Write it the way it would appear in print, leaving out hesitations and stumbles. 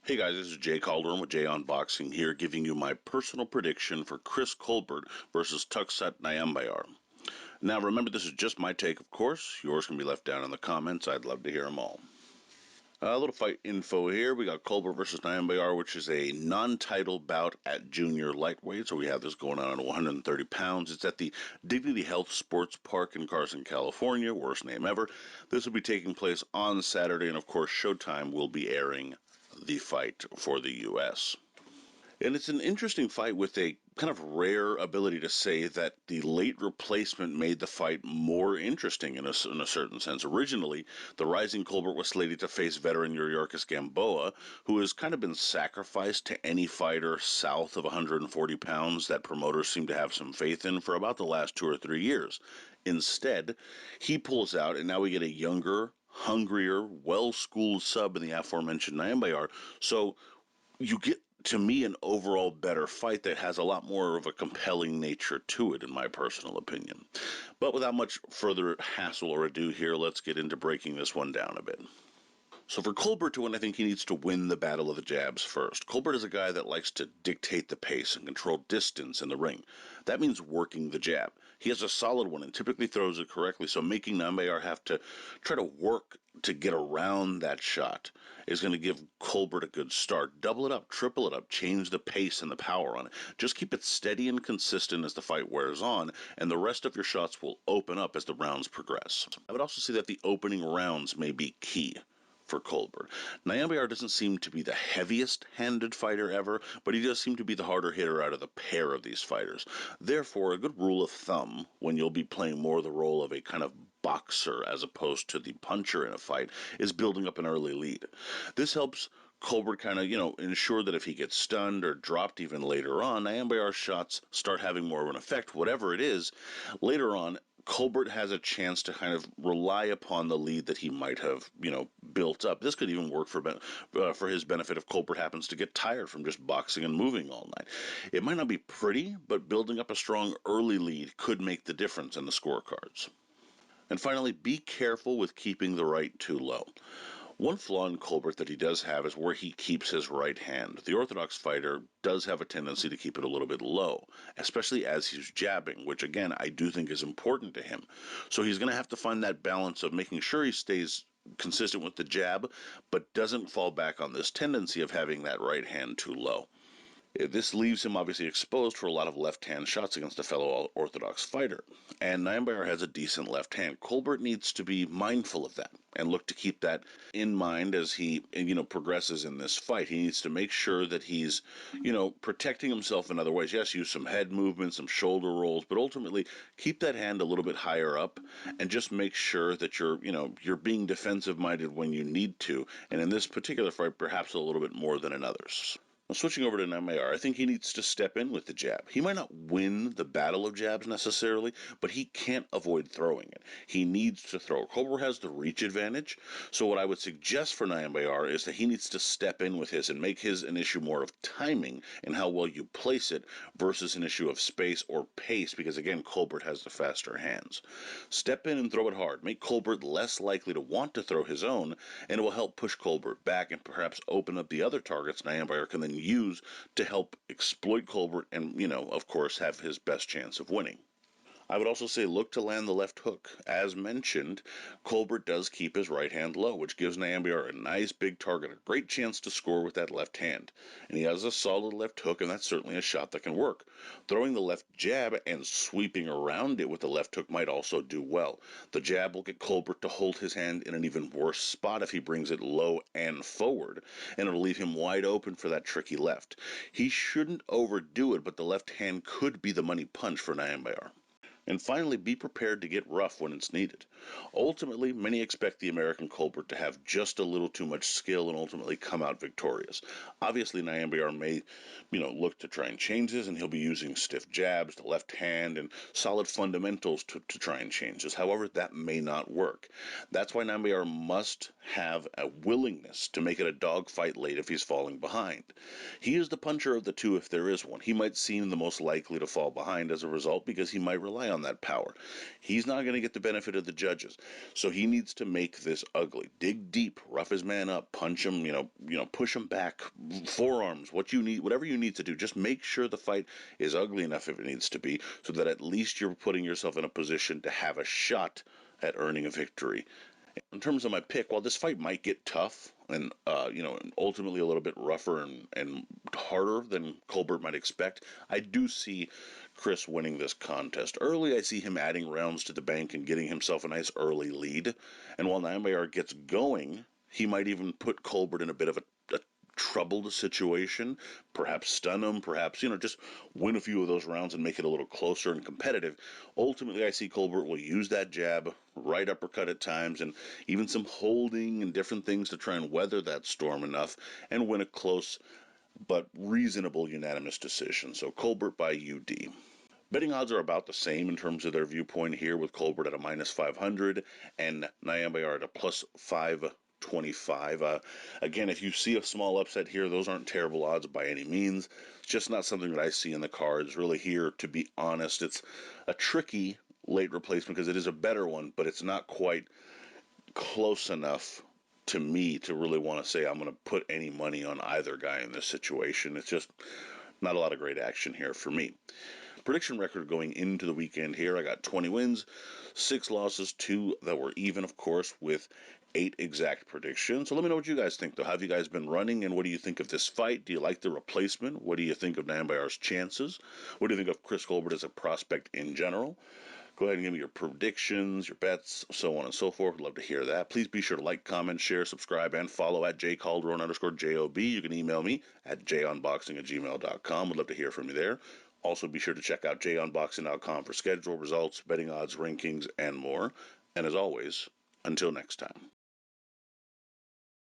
Hey guys, this is Jay Calderon with Jay Unboxing here, giving you my personal prediction for Chris Colbert versus Tugstsogt Nyambayar. Now remember, this is just my take, of course. Yours can be left down in the comments. I'd love to hear them all. A little fight info here. We got Colbert versus Nyambayer, which is a non-title bout at junior lightweight. So we have this going on at 130 pounds. It's at the Dignity Health Sports Park in CARSON, California. Worst name ever. This will be taking place on Saturday, and of course, Showtime will be airing the fight for the U.S. And it's an interesting fight with a kind of rare ability to say that the late replacement made the fight more interesting in a certain sense. Originally, the rising Colbert was slated to face veteran Yuriorkis Gamboa, who has kind of been sacrificed to any fighter south of 140 pounds that promoters seem to have some faith in for about the last 2 or 3 years. Instead, he pulls out, and now we get a younger, hungrier, well-schooled sub in the aforementioned Nyambayar. So you get, to me, an overall better fight that has a lot more of a compelling nature to it, in my personal opinion. But without much further hassle or ado here, let's get into breaking this one down a bit. So for Colbert to win, I think he needs to win the battle of the jabs first. Colbert is a guy that likes to dictate the pace and control distance in the ring. That means working the jab. He has a solid one and typically throws it correctly, so making Nyambayer have to try to work to get around that shot is going to give Colbert a good start. Double it up, triple it up, change the pace and the power on it. Just keep it steady and consistent as the fight wears on, and the rest of your shots will open up as the rounds progress. I would also say that the opening rounds may be key for Colbert. Nyambayar doesn't seem to be the heaviest-handed fighter ever, but he does seem to be the harder hitter out of the pair of these fighters. Therefore, a good rule of thumb, when you'll be playing more the role of a kind of boxer as opposed to the puncher in a fight, is building up an early lead. This helps Colbert kind of, ensure that if he gets stunned or dropped even later on, Nyambayar's shots start having more of an effect, whatever it is. Later on, Colbert has a chance to kind of rely upon the lead that he might have, built up. This could even work for his benefit if Colbert happens to get tired from just boxing and moving all night. It might not be pretty, but building up a strong early lead could make the difference in the scorecards. And finally, be careful with keeping the right too low. One flaw in Colbert that he does have is where he keeps his right hand. The orthodox fighter does have a tendency to keep it a little bit low, especially as he's jabbing, which again I do think is important to him. So he's going to have to find that balance of making sure he stays consistent with the jab, but doesn't fall back on this tendency of having that right hand too low. This leaves him obviously exposed for a lot of left-hand shots against a fellow orthodox fighter. And Nyambayar has a decent left hand. Colbert needs to be mindful of that and look to keep that in mind as he, progresses in this fight. He needs to make sure that he's, protecting himself in other ways. Yes, use some head movements, some shoulder rolls, but ultimately keep that hand a little bit higher up and just make sure that you're being defensive-minded when you need to. And in this particular fight, perhaps a little bit more than in others. Now, switching over to Nyambayar, I think he needs to step in with the jab. He might not win the battle of jabs necessarily, but he can't avoid throwing it. He needs to throw. Colbert has the reach advantage, so what I would suggest for Nyambayar is that he needs to step in with his and make his an issue more of timing and how well you place it versus an issue of space or pace, because again, Colbert has the faster hands. Step in and throw it hard. Make Colbert less likely to want to throw his own, and it will help push Colbert back and perhaps open up the other targets Nyambayar can then use to help exploit Colbert and, of course, have his best chance of winning. I would also say look to land the left hook. As mentioned, Colbert does keep his right hand low, which gives Nyambayar a nice big target, a great chance to score with that left hand. And he has a solid left hook, and that's certainly a shot that can work. Throwing the left jab and sweeping around it with the left hook might also do well. The jab will get Colbert to hold his hand in an even worse spot if he brings it low and forward, and it'll leave him wide open for that tricky left. He shouldn't overdo it, but the left hand could be the money punch for Nyambayar. And finally, be prepared to get rough when it's needed. Ultimately, many expect the American Colbert to have just a little too much skill and ultimately come out victorious. Obviously, Nyambayar may, look to try and change this, and he'll be using stiff jabs, the left hand, and solid fundamentals to try and change this. However, that may not work. That's why Nyambayar must have a willingness to make it a dogfight late if he's falling behind. He is the puncher of the two if there is one. He might seem the most likely to fall behind as a result because he might rely on on that power. He's not going to get the benefit of the judges. So he needs to make this ugly. Dig deep, rough his man up, punch him, push him back, forearms, whatever you need to do. Just make sure the fight is ugly enough if it needs to be, so that at least you're putting yourself in a position to have a shot at earning a victory. In terms of my pick, while this fight might get tough and ultimately a little bit rougher and harder than Colbert might expect, I do see Chris winning this contest. Early, I see him adding rounds to the bank and getting himself a nice early lead. And while Nyambayar gets going, he might even put Colbert in a bit of a troubled situation, perhaps stun him, perhaps, just win a few of those rounds and make it a little closer and competitive. Ultimately, I see Colbert will use that jab, right uppercut at times, and even some holding and different things to try and weather that storm enough and win a close but reasonable unanimous decision. So Colbert by UD. Betting odds are about the same in terms of their viewpoint here, with Colbert at a minus 500 and Nyambayer at a plus 525. Again, if you see a small upset here, those aren't terrible odds by any means. It's just not something that I see in the cards. Really here, to be honest, it's a tricky late replacement because it is a better one, but it's not quite close enough to me to really want to say I'm going to put any money on either guy in this situation. It's just not a lot of great action here for me. Prediction record going into the weekend here, I got 20 wins, 6 losses, 2 that were even, of course, with 8 exact predictions. So let me know what you guys think, though. How have you guys been running, and what do you think of this fight? Do you like the replacement? What do you think of Nyambayar's chances? What do you think of Chris Colbert as a prospect in general? Go ahead and give me your predictions, your bets, so on and so forth. I'd love to hear that. Please be sure to like, comment, share, subscribe, and follow at jcalderon_JOB. You can email me at jonboxing@gmail.com. I'd love to hear from you there. Also, be sure to check out jonboxing.com for schedule, results, betting odds, rankings, and more. And as always, until next time.